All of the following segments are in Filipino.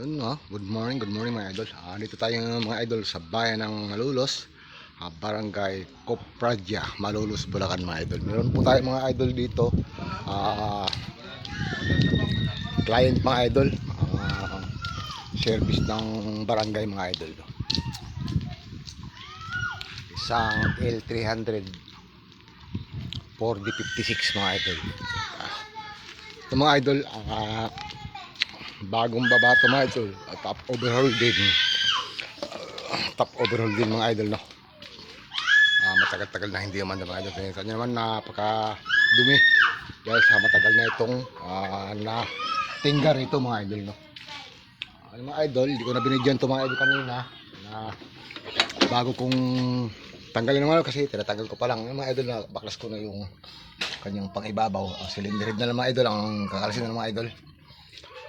Yun nga, good morning mga idol. Dito tayo mga idol sa bayan ng Malolos, Barangay Copradja, Malolos, Bulacan mga idol. Meron po tayo mga idol dito, client mga idol, service ng barangay mga idol. Isang L300 4D56 mga idol. Ito mga idol, bagong baba ito mga idol, top overhaul din, mga idol, no. Matagal-tagal na hindi naman mga idol. Tingnan nyo naman, napaka dumi dahil sa matagal na itong na tinggar ito mga idol, no. Mga idol, hindi ko na binigyan ito mga idol kanina na bago kong tanggalin naman kasi tinatanggal ko pa lang mga idol, na baklas ko na yung kanyang pangibabaw. Cylinder head na lang mga idol ang kakalasin na mga idol.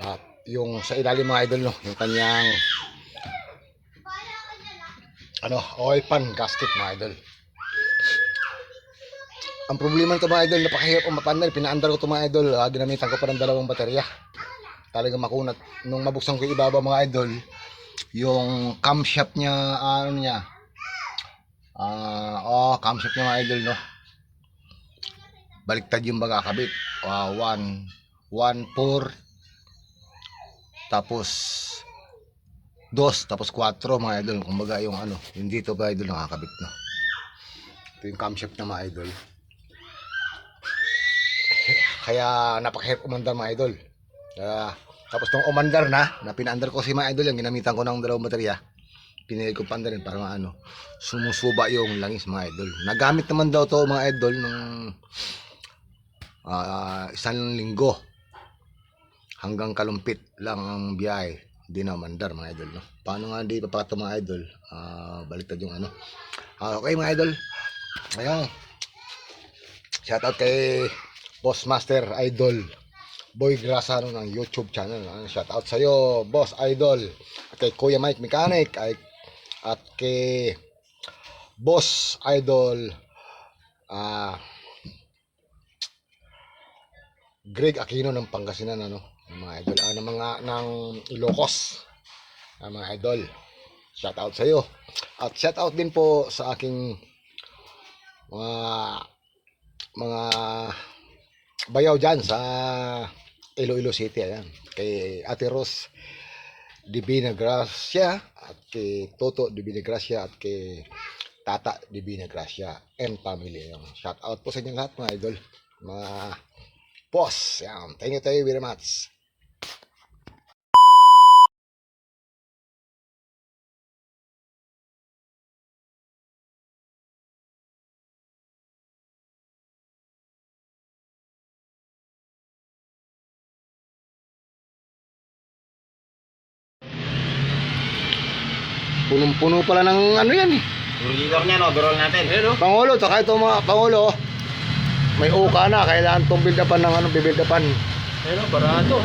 At yung sa ilalim mga idol, no, yung kanyang oil pan gasket mga idol. Ang problema nito mga idol, napakahirap ang mapandal. Pinaandar ko ito mga idol, ginamitan ko pa ng dalawang baterya. Talagang makunat. Nung mabuksan ko yung ibabaw mga idol, yung camshaft niya, camshaft niya mga idol, no, baliktad yung magkakabit. 1, 4 tapos 2 tapos 4 mga idol. Kumbaga yung yung dito ba idol nakakabit, no. Ito yung camshaft na mga idol. Kaya napakahirap umandar mga idol. Tapos nung umandar na pinaandar ko si mga idol, yung ginamitan ko ng dalawang baterya, pinili ko pandarin para sumusuba yung langis mga idol. Nagamit naman daw to mga idol nung isang linggo. Hanggang Kalumpit lang ang biyahe, hindi na mandar mga idol, no. Paano nga hindi papato mga idol, baliktad yung okay mga idol. Ayun, shoutout kay Boss Master Idol Boy Grasano ng YouTube channel. Shoutout sa iyo Boss Idol. At kay Kuya Mike Mechanic, at kay Boss Idol Greg Aquino ng Pangasinan, mga idol, ng Ilocos, mga idol. Shout out sa iyo. At shout out din po sa aking mga bayaw diyan sa Iloilo City, ayan. Kay Ate Rose Divina Gracia, at kay Toto Divina Gracia, at kay Tata Divina Gracia and family. Shout out po sa inyo lahat mga idol, mga boss. Yan. Thank you very much. Punong-puno pala ng yan eh. Burgidor niya, no? Overall natin. Pangulo, tsaka ito mga Pangulo, may uka na, kailangan itong build-upan ng bibuild-upan. Barato.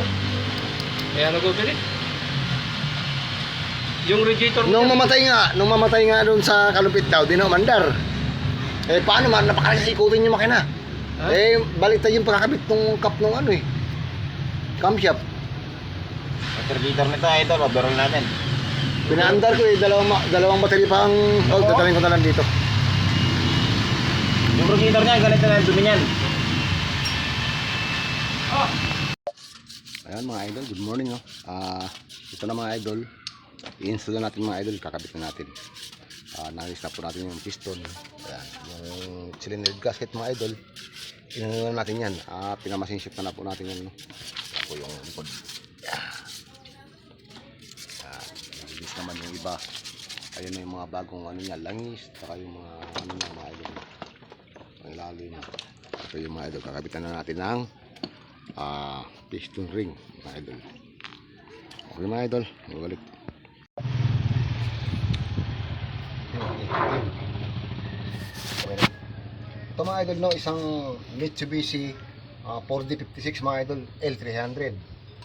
Kaya nag-overit. Yung radiator Nung mamatay nga doon sa Kalumpit daw, di na umandar. Paano man, napakalas ikutin yung makina. Baliktad yung pagkakabit ng cup ng camshaft. Yung radiator nito, idol, overall natin. Pinaandar ko dalawang battery pa ang dadalhin ko na lang dito. Yung radiator niya, ganito na yung dumi niyan. Ayan mga idol, good morning, no. Ito na mga idol, i-install na natin mga idol, kakabit na natin. Nangis na po natin yung piston. Ayan, yung cylinder gasket mga idol, inano na natin yan. Pinamasin shift na po natin yan, no. Ako yung likod. Bilis naman yung iba. Ayun na yung mga bagong langis, saka yung mga mga idol, ang lalim. Ito yung mga idol, kakabitan na natin ng piston ring mga idol. Okay mga idol, magbalik. Ito mga idol, no, isang Mitsubishi 4D56 mga idol, L300.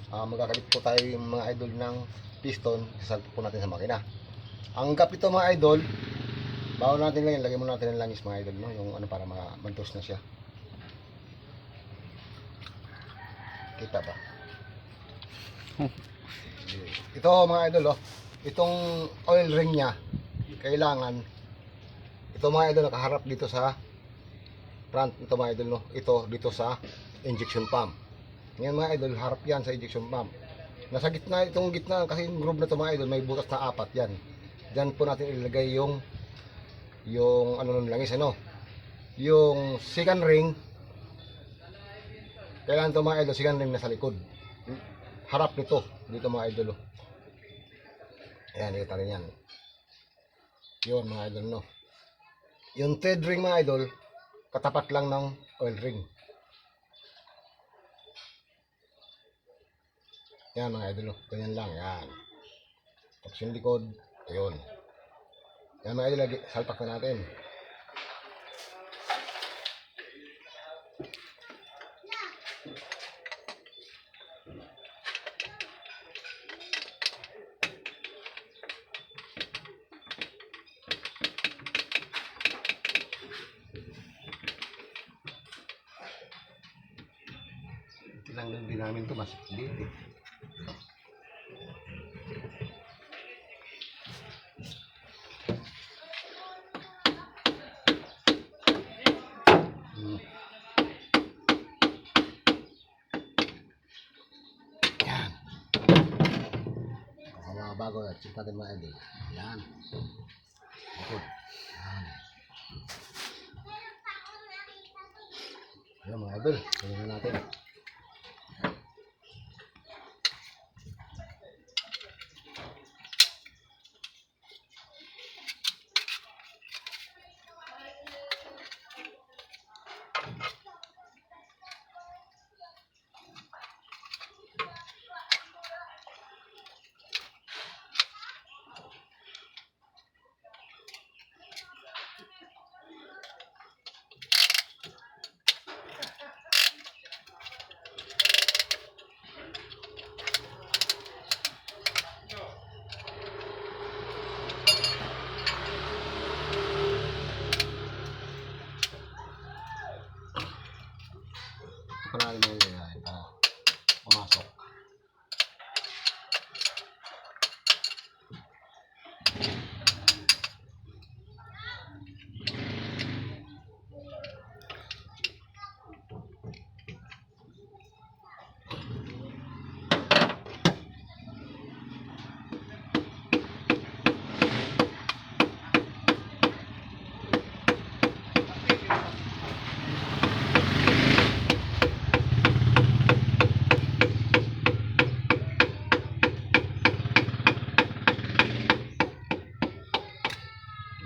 Magkakalit po tayo yung mga idol ng piston, sasalpo po natin sa makina. Ang gap ito mga idol, bago natin lang yan, lagyan mo natin ng langis mga idol, no, yung para mantos na siya. Kita ba? Ito mga idol, oh. Itong oil ring niya, kailangan, ito mga idol, nakaharap dito sa front. Ito mga idol, no. Ito dito sa injection pump. Ngayon mga idol, harap yan sa injection pump. Nasa gitna, itong gitna, kasi yung groove na ito mga idol, may butas na 4 yan. Diyan po natin ilagay yung ano nun langis, ano. Yung second ring, kailangan ito mga idol, second ring nasa likod. Harap nito, dito mga idol, oh. Ayan, kita rin yan. Yun mga idol, no. Yung third ring mga idol, katapat lang ng oil ring. Yan mga idol, ganyan lang, yan. Tapos yung likod, ayun. Yan mga idol, salpak na natin. Lang din namin ito, mas hindi. Yan. Kung mga bago, check natin mga idol. Yan. Likod. Yan. Yan mga idol, tingnan natin. Parang mo yan, pumasok.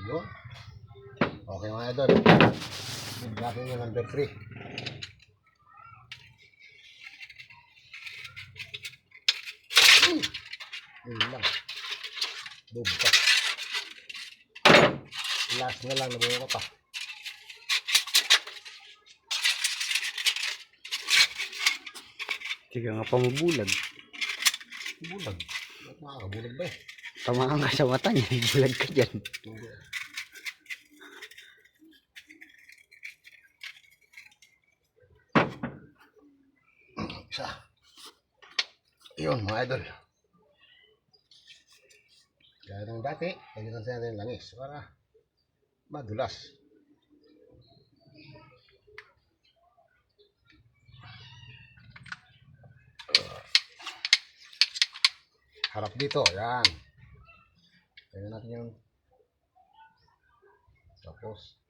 Yun. Okay mga idol. Natin yung number 3. Yun lang. Bugta. Last na lang, nabuo ka pa. Sige nga pa mabulag. Bulag. Ba't makakabulag ba eh? Tamaan ka sa mata niya. Bulag ka dyan. Isa. Yun mga idol. Gaya ng dati, lagyan natin ng langis para madulas. Harap dito, yan. Lagyan natin yung tapos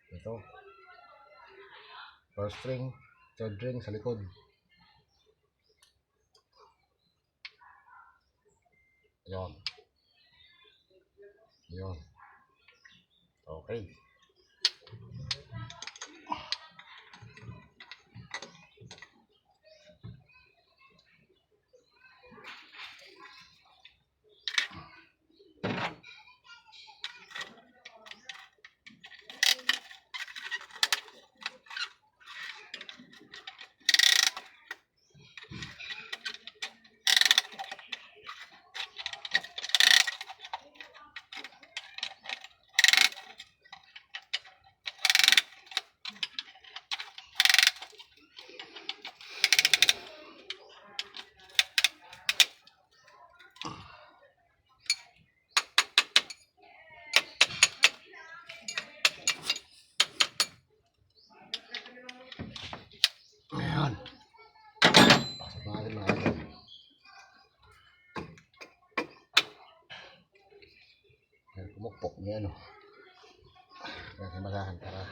ito first string, third string sa likod. Yun. Yun. Okay. mukpok niya, ano. Kasi masahan para.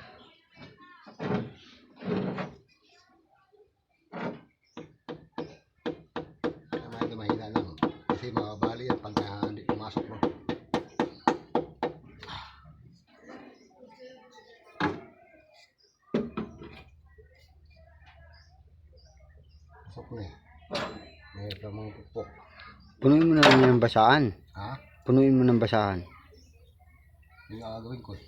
Kaya ito mahina lang. Kasi mababali at pagka hindi pumasok mo. Pasok na eh. Mayroon lang mga pukpok. Punuin mo na lang yan ng basahan. Ha? Punuin mo ng basahan. Yung gagawin ko eh.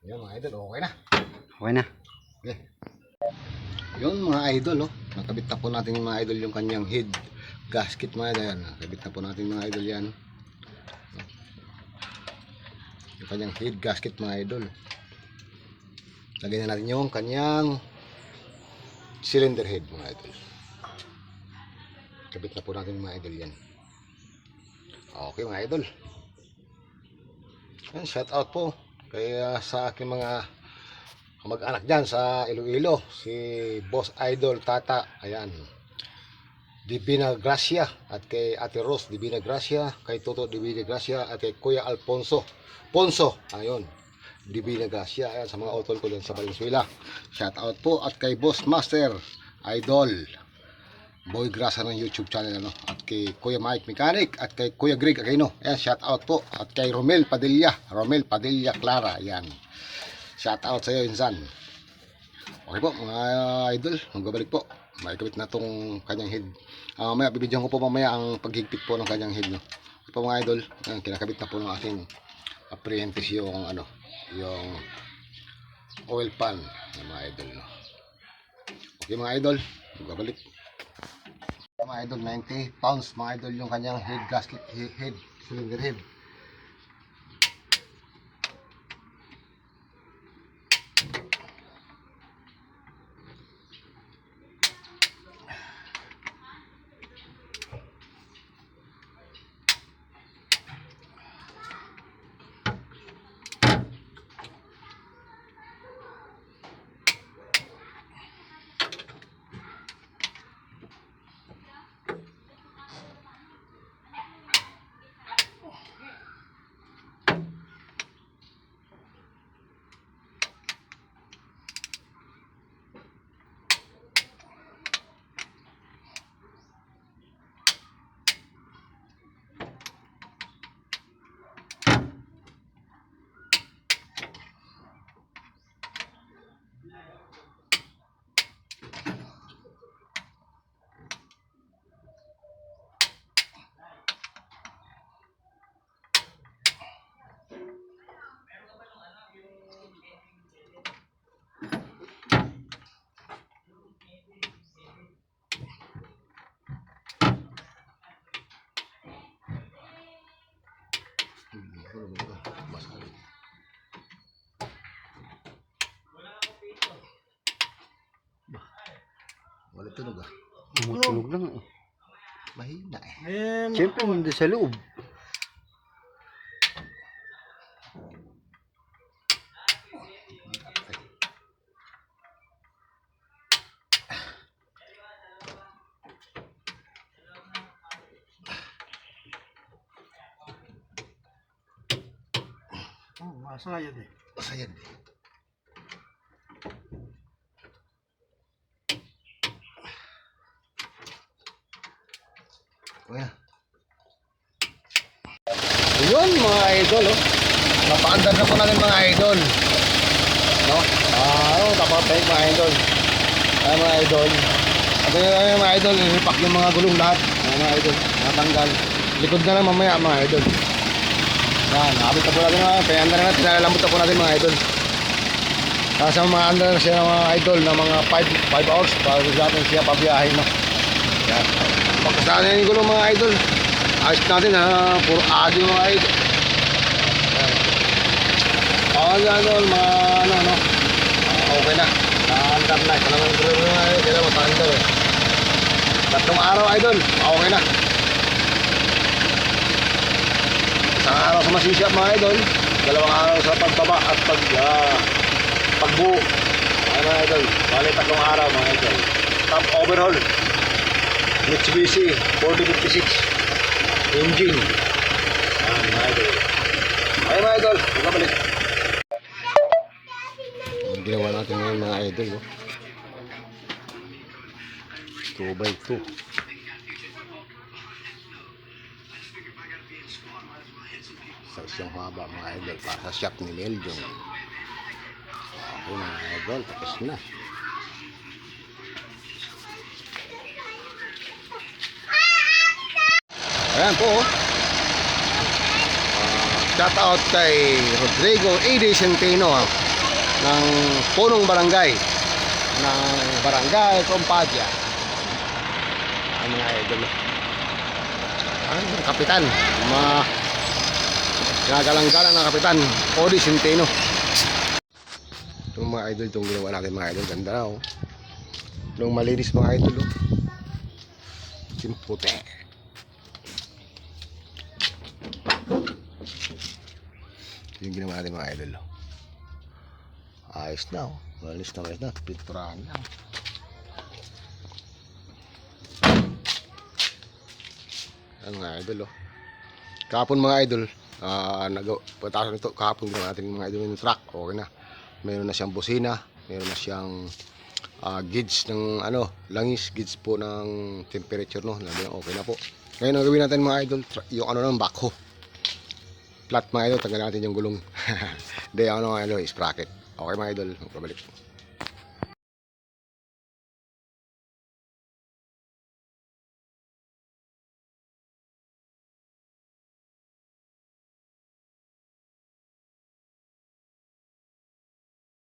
Yan mga idol, okay na. Okay na. Okay. Yun mga idol, oh. Nakabit na po natin yung mga idol yung kanyang head gasket mga idol. Yan. Nakabit na po natin mga idol yan. Yung kanyang head gasket mga idol. Lagyan na natin yung kanyang cylinder head mga idol. Kabit na po natin mga idol yan. Okay mga idol. Yan, shout out po kaya sa aking mga kamag-anak dyan sa Iloilo, si Boss Idol Tata, ayan, Divina Gracia, at kay Ate Rose Divina Gracia, kay Toto Divina Gracia, at kay Kuya Alfonso Ponso, ayun, Divina Gracia, ayan, sa mga utol ko dyan sa Valenzuela, shout out po, at kay Boss Master Idol Boy Grasa ng YouTube channel, ano, at kay Kuya Mike Mechanic, at kay Kuya Greg Aquino, ayan, shout out po, at kay Romel Padilla Clara, ayan, shout out sa iyo insan. Okay po mga idol, magbabalik po, maikabit na tong kanyang head. Mamaya bibidyohan ko po mamaya ang paghigpit po ng kanyang head, no. Okay po mga idol, ayan, kinakabit na po ng aking apprentice yung ano, yung oil pan ng mga idol, no. Okay mga idol, magbabalik. Mga idol, 90 pounds mga idol yung kanyang head gasket, head cylinder head. Wala tunog ah. Tumutunog lang eh. Mahina eh. Siyempre nandun sa loob. Oh, masaya deh. Masaya din. Kuya. Yun mga idol, oh. Napaandar na po natin mga idol. No? Tapos mga idol. Ay mga idol. At yun mga idol, iripak yung mga gulong lahat. Mga idol, natanggal. Likod na lang mamaya mga idol. Yan, nakabit na po natin mga, pinaandar na natin, nalalambot na po natin mga idol. Kasi mga andar na siya mga idol na mga 5 hours para sa atin siya pabiyahin, no? Yan. Pagkasalan yung gulong mga idol. Ayos natin ha, puro adi mga idol. Yan. Idol, mga ano, okay na. Naandar na, ito naman gulong mga idol, kailan matandar eh. Tatlong araw idol, okay na. Isang araw sa masisya mga idol, 2 araw sa pagbaba at pagbuo. Ayan mga idol, bali 3 araw mga idol. Top overhaul. Mitsubishi 4056 engine. Ayan mga idol. Ayan mga idol, magkabalik. Ang ginawa natin ngayon mga idol, no? 2x2. Sa isang haba mga idol para sa shop ni Meldon. Okay mga idol, tapos na. Ayan po. Shout out kay Rodrigo A.D. Centeno ng Punong Barangay ng Barangay Compadya. Ang mga idol. Ang kapitan. Ginagalang-galang ng kapitan Odi Centeno. Itong mga idol, itong ginawa natin mga idol. Ganda na, oh. Itong malinis mga idol, oh. Simputi. Yung ginawa natin mga idol, oh. Ayos na, oh. Malis na. Pinturahan na. Ayan mga idol, oh. Kahapon mga idol, patasan ito, kahapon ginawa natin mga idol yung truck. Okay na. Meron na siyang busina, meron na siyang gauge ng langis, gauge po ng temperature, no. Okay na po. Ngayon ang gawin natin mga idol, yung ng backhoe. Flat mga idol, tanggal natin yung gulong. Hindi, mga idol, sprocket. Okay mga idol, pabalik.